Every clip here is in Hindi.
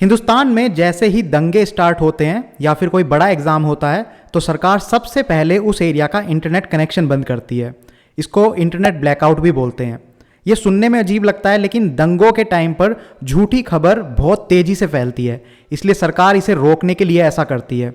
हिंदुस्तान में जैसे ही दंगे स्टार्ट होते हैं या फिर कोई बड़ा एग्जाम होता है तो सरकार सबसे पहले उस एरिया का इंटरनेट कनेक्शन बंद करती है। इसको इंटरनेट ब्लैकआउट भी बोलते हैं। ये सुनने में अजीब लगता है, लेकिन दंगों के टाइम पर झूठी खबर बहुत तेजी से फैलती है, इसलिए सरकार इसे रोकने के लिए ऐसा करती है।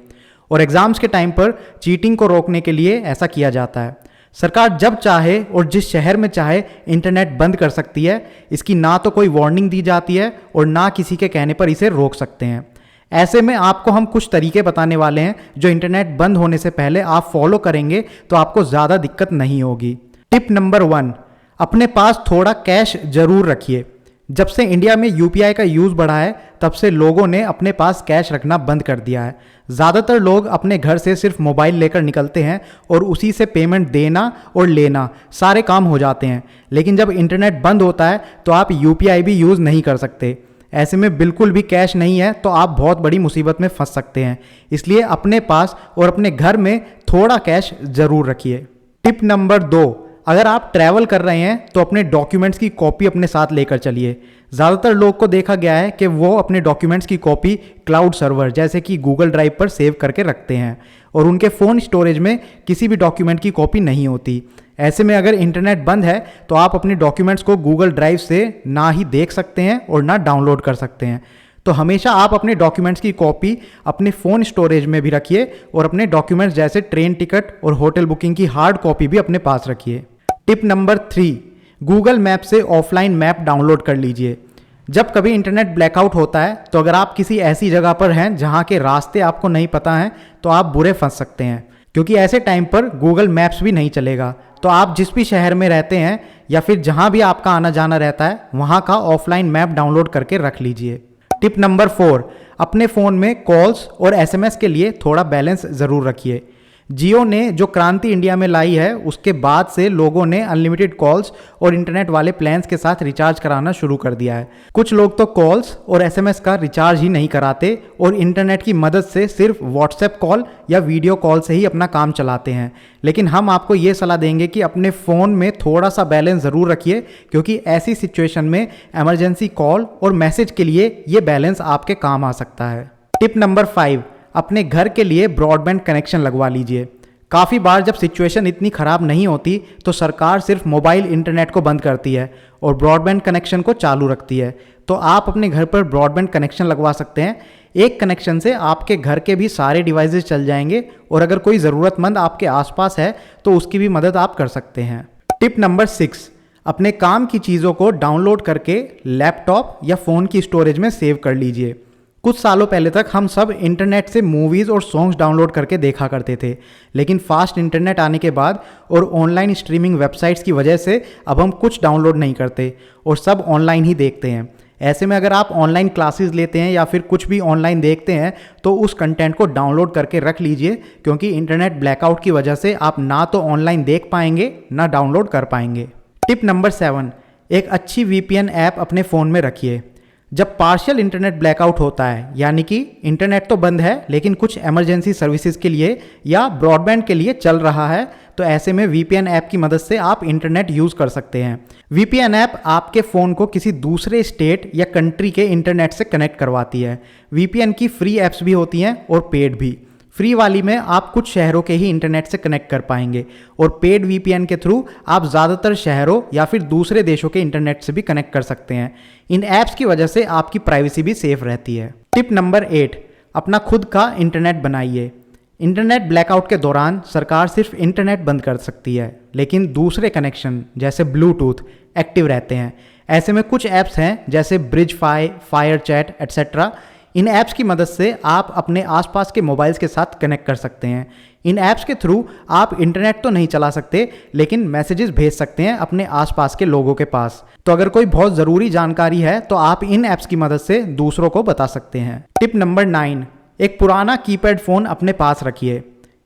और एग्जाम्स के टाइम पर चीटिंग को रोकने के लिए ऐसा किया जाता है। सरकार जब चाहे और जिस शहर में चाहे इंटरनेट बंद कर सकती है। इसकी ना तो कोई वार्निंग दी जाती है और ना किसी के कहने पर इसे रोक सकते हैं। ऐसे में आपको हम कुछ तरीके बताने वाले हैं जो इंटरनेट बंद होने से पहले आप फॉलो करेंगे तो आपको ज़्यादा दिक्कत नहीं होगी। टिप नंबर 1, अपने पास थोड़ा कैश जरूर रखिए। जब से इंडिया में यूपीआई का यूज़ बढ़ा है तब से लोगों ने अपने पास कैश रखना बंद कर दिया है। ज़्यादातर लोग अपने घर से सिर्फ मोबाइल लेकर निकलते हैं और उसी से पेमेंट देना और लेना सारे काम हो जाते हैं। लेकिन जब इंटरनेट बंद होता है तो आप यूपीआई भी यूज़ नहीं कर सकते। ऐसे में बिल्कुल भी कैश नहीं है तो आप बहुत बड़ी मुसीबत में फंस सकते हैं। इसलिए अपने पास और अपने घर में थोड़ा कैश ज़रूर रखिए। टिप नंबर 2, अगर आप ट्रैवल कर रहे हैं तो अपने डॉक्यूमेंट्स की कॉपी अपने साथ लेकर चलिए। ज़्यादातर लोग को देखा गया है कि वो अपने डॉक्यूमेंट्स की कॉपी क्लाउड सर्वर जैसे कि गूगल ड्राइव पर सेव करके रखते हैं और उनके फ़ोन स्टोरेज में किसी भी डॉक्यूमेंट की कॉपी नहीं होती। ऐसे में अगर इंटरनेट बंद है तो आप अपने डॉक्यूमेंट्स को गूगल ड्राइव से ना ही देख सकते हैं और ना डाउनलोड कर सकते हैं। तो हमेशा आप अपने डॉक्यूमेंट्स की कॉपी अपने फ़ोन स्टोरेज में भी रखिए और अपने डॉक्यूमेंट्स जैसे ट्रेन टिकट और होटल बुकिंग की हार्ड कॉपी भी अपने पास रखिए। टिप नंबर 3, गूगल मैप से ऑफलाइन मैप डाउनलोड कर लीजिए। जब कभी इंटरनेट ब्लैकआउट होता है तो अगर आप किसी ऐसी जगह पर हैं जहां के रास्ते आपको नहीं पता हैं तो आप बुरे फंस सकते हैं, क्योंकि ऐसे टाइम पर गूगल मैप्स भी नहीं चलेगा। तो आप जिस भी शहर में रहते हैं या फिर जहां भी आपका आना जाना रहता है वहां का ऑफलाइन मैप डाउनलोड करके रख लीजिए। टिप नंबर 4, अपने फ़ोन में कॉल्स और एसएमएस के लिए थोड़ा बैलेंस ज़रूर रखिए। जियो ने जो क्रांति इंडिया में लाई है उसके बाद से लोगों ने अनलिमिटेड कॉल्स और इंटरनेट वाले प्लान्स के साथ रिचार्ज कराना शुरू कर दिया है। कुछ लोग तो कॉल्स और एसएमएस का रिचार्ज ही नहीं कराते और इंटरनेट की मदद से सिर्फ व्हाट्सएप कॉल या वीडियो कॉल से ही अपना काम चलाते हैं। लेकिन हम आपको ये सलाह देंगे कि अपने फ़ोन में थोड़ा सा बैलेंस ज़रूर रखिए, क्योंकि ऐसी सिचुएशन में इमरजेंसी कॉल और मैसेज के लिए ये बैलेंस आपके काम आ सकता है। टिप नंबर 5, अपने घर के लिए ब्रॉडबैंड कनेक्शन लगवा लीजिए। काफ़ी बार जब सिचुएशन इतनी ख़राब नहीं होती तो सरकार सिर्फ मोबाइल इंटरनेट को बंद करती है और ब्रॉडबैंड कनेक्शन को चालू रखती है। तो आप अपने घर पर ब्रॉडबैंड कनेक्शन लगवा सकते हैं। एक कनेक्शन से आपके घर के भी सारे डिवाइसेस चल जाएंगे और अगर कोई ज़रूरतमंद आपके आसपास है तो उसकी भी मदद आप कर सकते हैं। टिप नंबर 6, अपने काम की चीज़ों को डाउनलोड करके लैपटॉप या फ़ोन की स्टोरेज में सेव कर लीजिए। कुछ सालों पहले तक हम सब इंटरनेट से मूवीज़ और सॉन्ग्स डाउनलोड करके देखा करते थे, लेकिन फास्ट इंटरनेट आने के बाद और ऑनलाइन स्ट्रीमिंग वेबसाइट्स की वजह से अब हम कुछ डाउनलोड नहीं करते और सब ऑनलाइन ही देखते हैं। ऐसे में अगर आप ऑनलाइन क्लासेस लेते हैं या फिर कुछ भी ऑनलाइन देखते हैं तो उस कंटेंट को डाउनलोड करके रख लीजिए, क्योंकि इंटरनेट ब्लैकआउट की वजह से आप ना तो ऑनलाइन देख पाएंगे ना डाउनलोड कर पाएंगे। टिप नंबर 7, एक अच्छी वीपीएन ऐप अपने फ़ोन में रखिए। जब पार्शियल इंटरनेट ब्लैकआउट होता है, यानी कि इंटरनेट तो बंद है लेकिन कुछ इमरजेंसी सर्विसेज के लिए या ब्रॉडबैंड के लिए चल रहा है, तो ऐसे में वीपीएन ऐप की मदद से आप इंटरनेट यूज़ कर सकते हैं। वीपीएन ऐप आपके फ़ोन को किसी दूसरे स्टेट या कंट्री के इंटरनेट से कनेक्ट करवाती है। वीपीएन की फ्री ऐप्स भी होती हैं और पेड भी। फ्री वाली में आप कुछ शहरों के ही इंटरनेट से कनेक्ट कर पाएंगे और पेड वीपीएन के थ्रू आप ज़्यादातर शहरों या फिर दूसरे देशों के इंटरनेट से भी कनेक्ट कर सकते हैं। इन ऐप्स की वजह से आपकी प्राइवेसी भी सेफ रहती है। टिप नंबर 8, अपना खुद का इंटरनेट बनाइए। इंटरनेट ब्लैकआउट के दौरान सरकार सिर्फ इंटरनेट बंद कर सकती है, लेकिन दूसरे कनेक्शन जैसे ब्लूटूथ एक्टिव रहते हैं। ऐसे में कुछ ऐप्स हैं जैसे ब्रिजफाई, फायर चैट एट्सेट्रा। इन ऐप्स की मदद से आप अपने आसपास के मोबाइल्स के साथ कनेक्ट कर सकते हैं। इन ऐप्स के थ्रू आप इंटरनेट तो नहीं चला सकते, लेकिन मैसेजेस भेज सकते हैं अपने आसपास के लोगों के पास। तो अगर कोई बहुत ज़रूरी जानकारी है तो आप इन ऐप्स की मदद से दूसरों को बता सकते हैं। टिप नंबर 9, एक पुराना कीपैड फ़ोन अपने पास रखिए।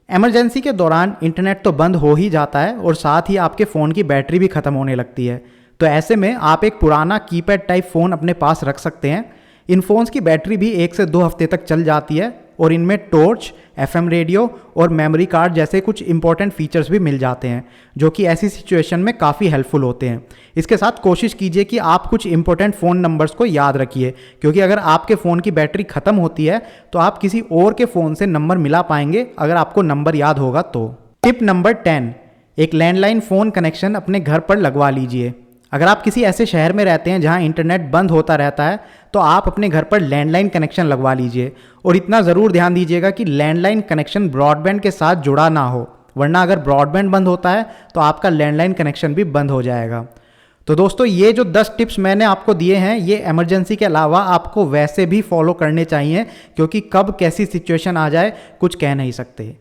इमरजेंसी के दौरान इंटरनेट तो बंद हो ही जाता है और साथ ही आपके फ़ोन की बैटरी भी ख़त्म होने लगती है। तो ऐसे में आप एक पुराना कीपैड टाइप फ़ोन अपने पास रख सकते हैं। इन फ़ोन्स की बैटरी भी 1 से 2 हफ्ते तक चल जाती है और इनमें टॉर्च, FM रेडियो और मेमोरी कार्ड जैसे कुछ इंपॉर्टेंट फीचर्स भी मिल जाते हैं, जो कि ऐसी सिचुएशन में काफ़ी हेल्पफुल होते हैं। इसके साथ कोशिश कीजिए कि आप कुछ इंपॉर्टेंट फ़ोन नंबर्स को याद रखिए, क्योंकि अगर आपके फ़ोन की बैटरी ख़त्म होती है तो आप किसी और के फ़ोन से नंबर मिला पाएंगे अगर आपको नंबर याद होगा तो। टिप नंबर 10, एक लैंडलाइन फ़ोन कनेक्शन अपने घर पर लगवा लीजिए। अगर आप किसी ऐसे शहर में रहते हैं जहां इंटरनेट बंद होता रहता है तो आप अपने घर पर लैंडलाइन कनेक्शन लगवा लीजिए, और इतना ज़रूर ध्यान दीजिएगा कि लैंडलाइन कनेक्शन ब्रॉडबैंड के साथ जुड़ा ना हो, वरना अगर ब्रॉडबैंड बंद होता है तो आपका लैंडलाइन कनेक्शन भी बंद हो जाएगा। तो दोस्तों, ये जो 10 टिप्स मैंने आपको दिए हैं ये इमरजेंसी के अलावा आपको वैसे भी फॉलो करने चाहिए, क्योंकि कब कैसी सिचुएशन आ जाए कुछ कह नहीं सकते।